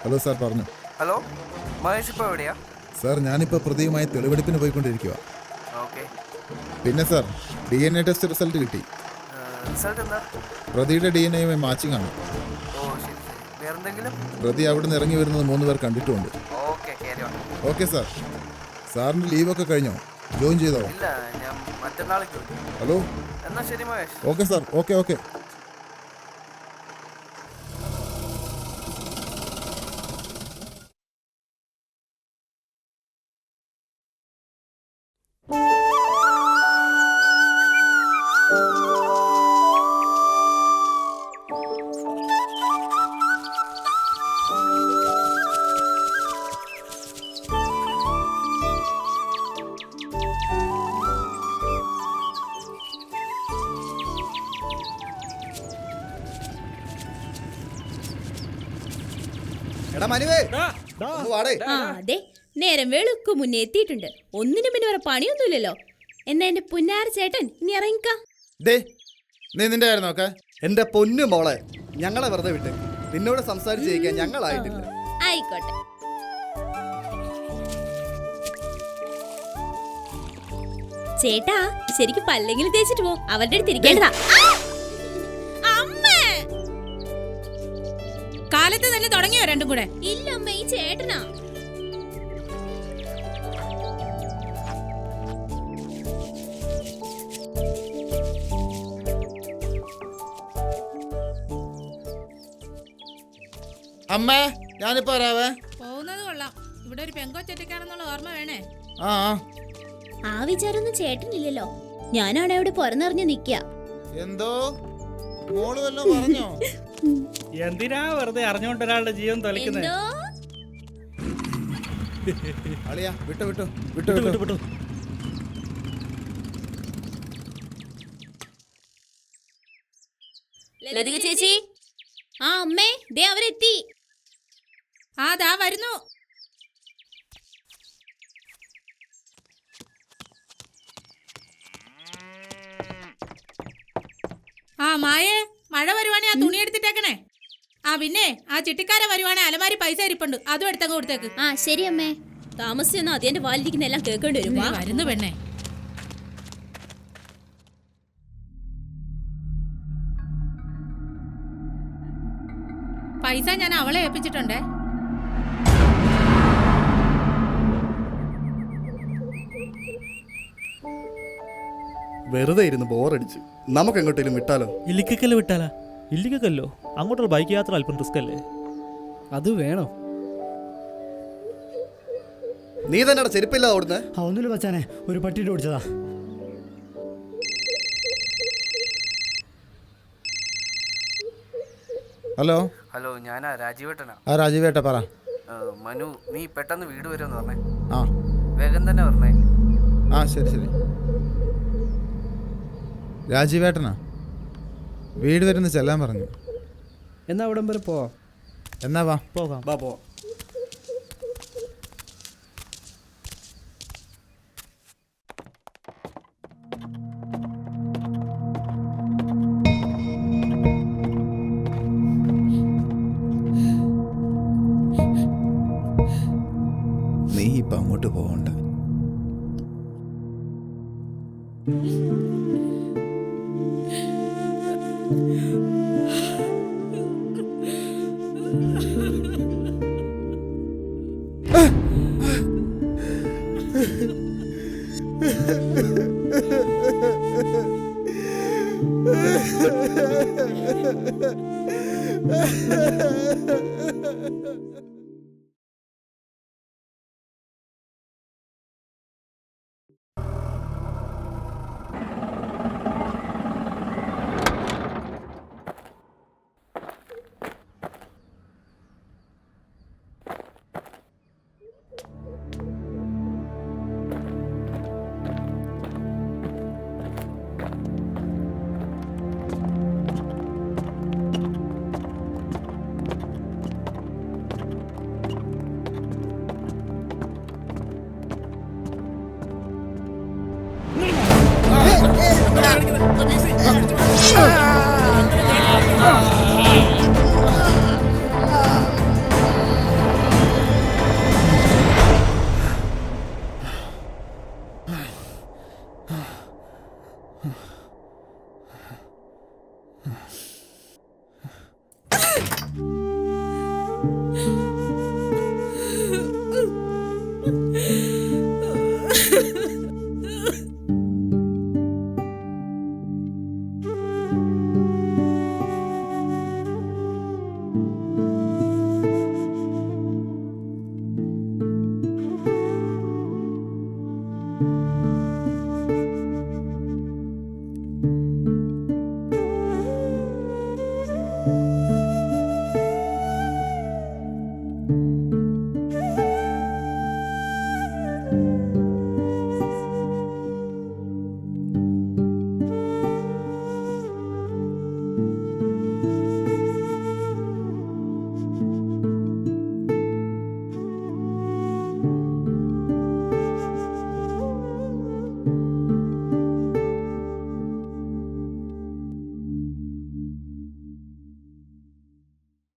Hello sir, പറഞ്ഞു. Hello, Mahesh ഇപ്പോൾ എവിടെയാ? സാർ, ഞാനിപ്പോൾ പ്രതിയുമായി തെളിവെടുപ്പിന് പോയിക്കൊണ്ടിരിക്കുക. ഓക്കെ. പിന്നെ സാർ, DNA ടെസ്റ്റ് റിസൾട്ട് കിട്ടി. റിസൾട്ട് എന്താ? പ്രതിയുടെ DNA മാച്ചിങ് ആണ്. ഓ ശരി ശരി. വേറെന്തെങ്കിലും? പ്രതി അവിടെ നിന്ന് ഇറങ്ങി വരുന്നത് 3 പേർ കണ്ടിട്ടുമുണ്ട്. Okay, carry on. Okay sir. സാറിൻ്റെ ലീവൊക്കെ കഴിഞ്ഞോ? ജോയിൻ ചെയ്തോ? ഇല്ല, ഞാൻ മറ്റന്നാളേക്ക് വരും. ഹലോ. എന്നാൽ ശരി Mahesh. Okay sir, okay okay. എടാ മനുവേ, അതെ, നേരം വെളുക്കു മുന്നേ എത്തിയിട്ടുണ്ട്. ഒന്നിനും പിന്നെ വേറെ പണിയൊന്നുമില്ലല്ലോ. എന്നാ എന്റെ പുന്നാര ചേട്ടൻ ഇനി ഇറങ്ങിക്ക. നീ നിന്റെ കാര്യം നോക്ക. എന്റെ പൊന്നു മോളെ, ഞങ്ങളെ വെറുതെ വിട്ട് നിന്നോട് സംസാരിച്ച് ജയിക്കാൻ ഞങ്ങളായിട്ടില്ല. ആയിക്കോട്ടെ. ചേട്ടാ, ശരിക്കും പല്ലെങ്കിലും തേച്ചിട്ട് പോ. അവരുടെ അടുത്ത് ഇരിക്കേണ്ടതാ. കാലത്ത് തന്നെ തുടങ്ങിയോ രണ്ടും കൂടെ? ഇല്ല അമ്മ, ഈ ചേട്ടനാ. അമ്മേ, ഞാനിപ്പോ വരാവേ. പോകുന്നത് കൊള്ളാം. ഇവിടെ ഒരു പെങ്കൊച്ചൊറ്റയ്ക്കാണെന്നുള്ള ഓർമ്മ വേണേ. ആ വിചാരൊന്നും ചേട്ടനില്ലല്ലോ. ഞാനാണ് അവിടെ പുറന്നറിഞ്ഞ് നിക്ക. എന്തോ മോള് വല്ലതും പറഞ്ഞോ? എന്തിനാ വെറുതെ അറിഞ്ഞോണ്ട് ഒരാളുടെ ജീവൻ തൊലക്കുന്നത്? അളിയാ, വിട്ടു വിട്ടു വിട്ടു വിട്ടു വിട്ടു. ലതിക ചേച്ചി. ആ അമ്മേ, ദേ അവരെത്തി. ആ ദാ വരുന്നു. ആ മായേ, മഴ വരുവാണെ ആ തുണി എടുത്തിട്ടേക്കണേ. ആ പിന്നെ ആ ചിട്ടിക്കാരെ വരുവാണെ അലമാരി പൈസ ഇരിപ്പുണ്ട്, അതും എടുത്തങ്ങ് കൊടുത്തേക്ക്. ആ ശരി അമ്മേ. താമസിച്ചൊന്നും അതിന്റെ വാലിരിക്കുന്ന എല്ലാം കേൾക്കേണ്ടി വരും. വരുന്നു പെണ്ണേ. പൈസ ഞാൻ അവളെ ഏൽപ്പിച്ചിട്ടുണ്ടേ. വെറുതെ ഇരുന്ന് ബോറടിച്ച് നമുക്ക് എങ്ങോട്ടേലും വിട്ടാലോ? ഇല്ലിക്കല്ലോ വിട്ടാലാ? ഇല്ലിക്കല്ലോ അങ്ങോട്ടുള്ള ബൈക്ക് യാത്ര അല്പം റിസ്ക് അല്ലേ? അത് വേണോ? നീ തന്നെ ചെരുപ്പില്ല ഓടുന്നേ. ഒന്നുമില്ല മച്ചാനെ, ഒരു പട്ടിയിട്ട് ഓടിച്ചതാ. ഹലോ. ഹലോ, ഞാനാ രാജീവേട്ടനാ. ആ രാജീവേട്ട, പറ. മനു, നീ പെട്ടെന്ന് വീട് വരുമെന്ന് പറഞ്ഞേ. ആ വേഗം തന്നെ പറഞ്ഞേ. ആ ശരി ശരി. രാജീവേട്ടനാ, വീട് വരുന്ന ചെല്ലാൻ പറഞ്ഞു. എന്നാ അവിടം വരെ പോവാം. എന്നാ വാ പോകാം. ബാ പോ. നീ ഇപ്പം അങ്ങോട്ട് പോകണ്ട.